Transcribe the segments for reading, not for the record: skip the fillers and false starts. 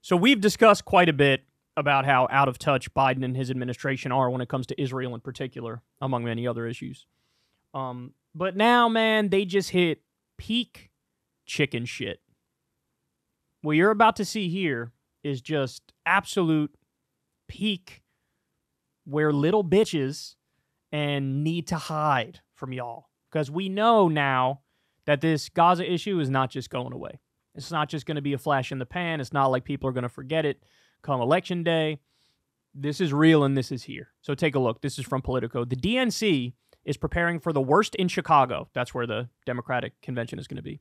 So we've discussed quite a bit about how out of touch Biden and his administration are when it comes to Israel in particular, among many other issues. But now, man, they just hit peak chicken shit. What you're about to see here is just absolute peak where little bitches and need to hide from y'all. Because we know now that this Gaza issue is not just going away. It's not just going to be a flash in the pan. It's not like people are going to forget it come election day. This is real and this is here. So take a look. This is from Politico. The DNC is preparing for the worst in Chicago. That's where the Democratic convention is going to be.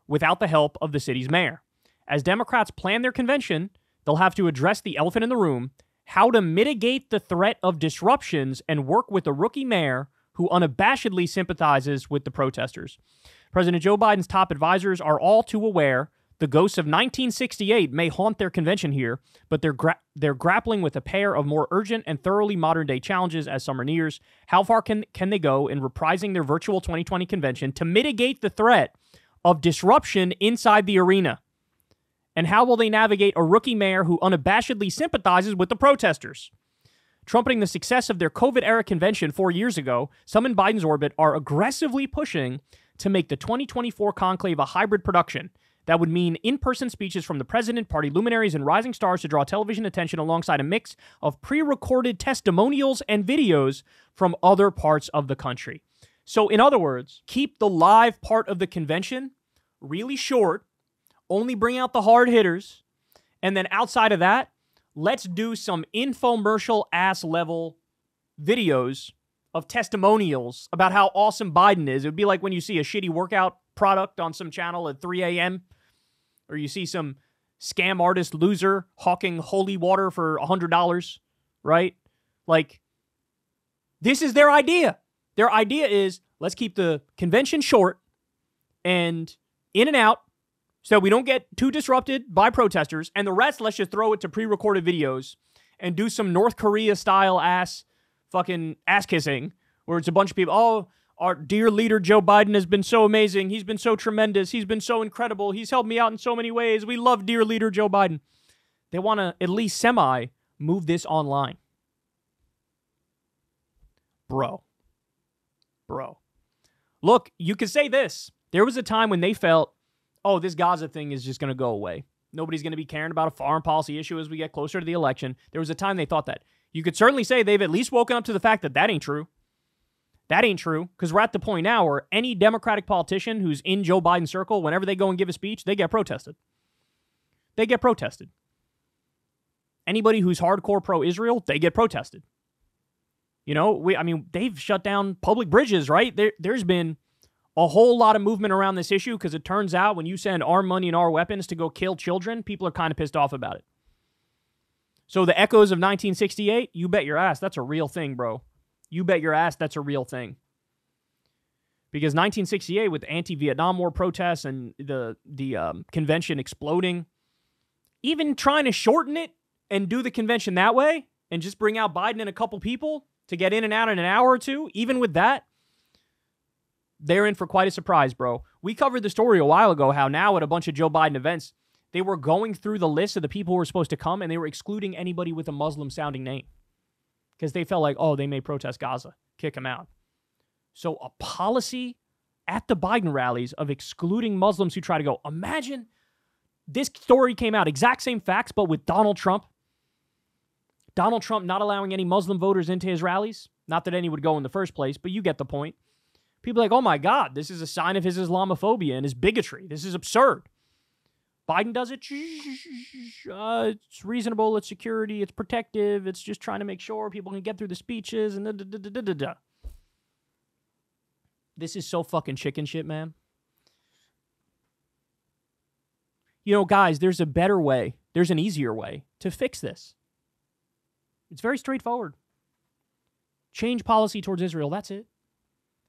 Without the help of the city's mayor. As Democrats plan their convention, they'll have to address the elephant in the room, how to mitigate the threat of disruptions and work with a rookie mayor who unabashedly sympathizes with the protesters. President Joe Biden's top advisors are all too aware the ghosts of 1968 may haunt their convention here, but they're grappling with a pair of more urgent and thoroughly modern-day challenges as summer nears. How far can they go in reprising their virtual 2020 convention to mitigate the threat of disruption inside the arena? And how will they navigate a rookie mayor who unabashedly sympathizes with the protesters? Trumpeting the success of their COVID-era convention 4 years ago, some in Biden's orbit are aggressively pushing to make the 2024 conclave a hybrid production. That would mean in-person speeches from the president, party luminaries, and rising stars to draw television attention alongside a mix of pre-recorded testimonials and videos from other parts of the country. So, in other words, keep the live part of the convention really short, only bring out the hard hitters, and then outside of that, let's do some infomercial-ass level videos of testimonials about how awesome Biden is. It would be like when you see a shitty workout product on some channel at 3 a.m., or you see some scam artist loser hawking holy water for $100, right? Like, this is their idea. Their idea is, let's keep the convention short and in and out so we don't get too disrupted by protesters, and the rest, let's just throw it to pre-recorded videos and do some North Korea-style fucking ass-kissing, where it's a bunch of people, oh, our dear leader Joe Biden has been so amazing. He's been so tremendous. He's been so incredible. He's helped me out in so many ways. We love dear leader Joe Biden. They want to at least move this online. Bro. Look, you could say this. There was a time when they felt, oh, this Gaza thing is just going to go away. Nobody's going to be caring about a foreign policy issue as we get closer to the election. There was a time they thought that. You could certainly say they've at least woken up to the fact that that ain't true. That ain't true, because we're at the point now where any Democratic politician who's in Joe Biden's circle, whenever they go and give a speech, they get protested. Anybody who's hardcore pro-Israel, they get protested. You know, they've shut down public bridges, right? There's been a whole lot of movement around this issue because it turns out when you send our money and our weapons to go kill children, people are kind of pissed off about it. So the echoes of 1968, you bet your ass that's a real thing, bro. You bet your ass that's a real thing. Because 1968, with anti-Vietnam War protests and the convention exploding, even trying to shorten it and do the convention that way and just bring out Biden and a couple people to get in and out in an hour or two, even with that, they're in for quite a surprise, bro. We covered the story a while ago, how now at a bunch of Joe Biden events, they were going through the list of the people who were supposed to come, and they were excluding anybody with a Muslim-sounding name. Because they felt like, oh, they may protest Gaza. Kick them out. So a policy at the Biden rallies of excluding Muslims who try to go. Imagine this story came out, exact same facts, but with Donald Trump. Donald Trump not allowing any Muslim voters into his rallies. Not that any would go in the first place, but you get the point. People are like, oh my God, this is a sign of his Islamophobia and his bigotry. This is absurd. Biden does it. It's reasonable. It's security. It's protective. It's just trying to make sure people can get through the speeches and da-da-da-da-da-da. This is so fucking chicken shit, man. You know, guys, there's a better way. There's an easier way to fix this. It's very straightforward. Change policy towards Israel. That's it.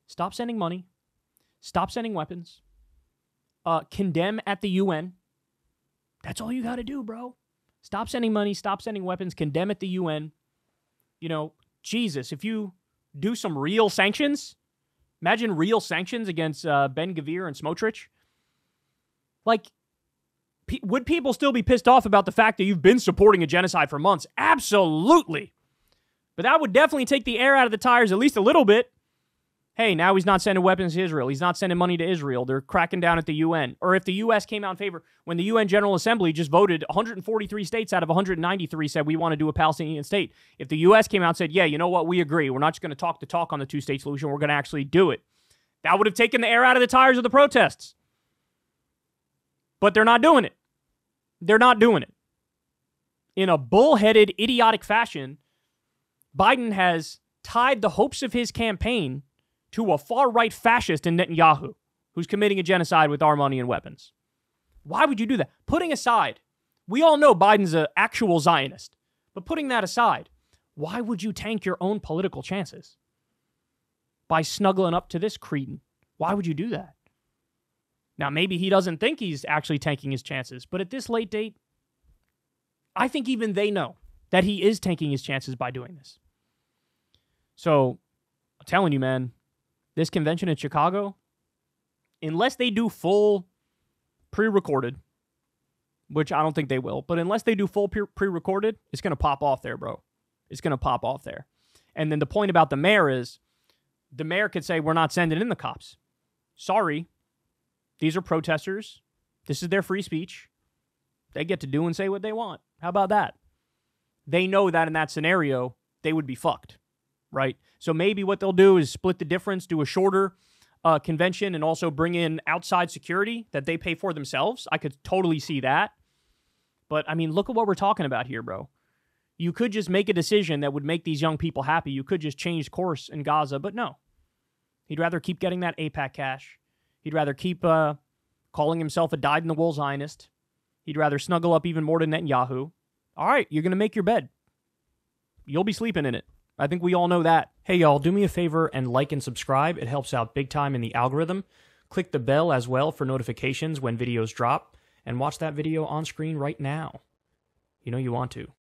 Stop sending money. Stop sending weapons. Condemn at the UN. That's all you got to do, bro. Stop sending money. Stop sending weapons. Condemn at the UN. You know, Jesus, if you do some real sanctions, imagine real sanctions against Ben Gvir and Smotrich. Like, Would people still be pissed off about the fact that you've been supporting a genocide for months? Absolutely. But that would definitely take the air out of the tires at least a little bit. Hey, now he's not sending weapons to Israel. He's not sending money to Israel. They're cracking down at the UN. Or if the U.S. came out in favor, when the UN General Assembly just voted, 143 states out of 193 said we want to do a Palestinian state. If the U.S. came out and said, yeah, you know what, we agree. We're not just going to talk the talk on the two-state solution. We're going to actually do it. That would have taken the air out of the tires of the protests. But they're not doing it. They're not doing it. In a bullheaded, idiotic fashion, Biden has tied the hopes of his campaign to a far-right fascist in Netanyahu, who's committing a genocide with our money and weapons. Why would you do that? Putting aside, we all know Biden's an actual Zionist, but putting that aside, why would you tank your own political chances by snuggling up to this cretin? Why would you do that? Now, maybe he doesn't think he's actually tanking his chances, but at this late date, I think even they know that he is tanking his chances by doing this. So, I'm telling you, man, this convention in Chicago, unless they do full pre-recorded, which I don't think they will, but unless they do full pre-recorded, it's going to pop off there, bro. It's going to pop off there. And then the point about the mayor is, the mayor could say, we're not sending in the cops. Sorry. These are protesters. This is their free speech. They get to do and say what they want. How about that? They know that in that scenario, they would be fucked. Right? So maybe what they'll do is split the difference, do a shorter convention, and also bring in outside security that they pay for themselves. I could totally see that. But, I mean, look at what we're talking about here, bro. You could just make a decision that would make these young people happy. You could just change course in Gaza, but no. He'd rather keep getting that AIPAC cash. He'd rather keep calling himself a dyed-in-the-wool Zionist. He'd rather snuggle up even more to Netanyahu. All right, you're going to make your bed. You'll be sleeping in it. I think we all know that. Hey, y'all, do me a favor and like and subscribe. It helps out big time in the algorithm. Click the bell as well for notifications when videos drop, and watch that video on screen right now. You know you want to.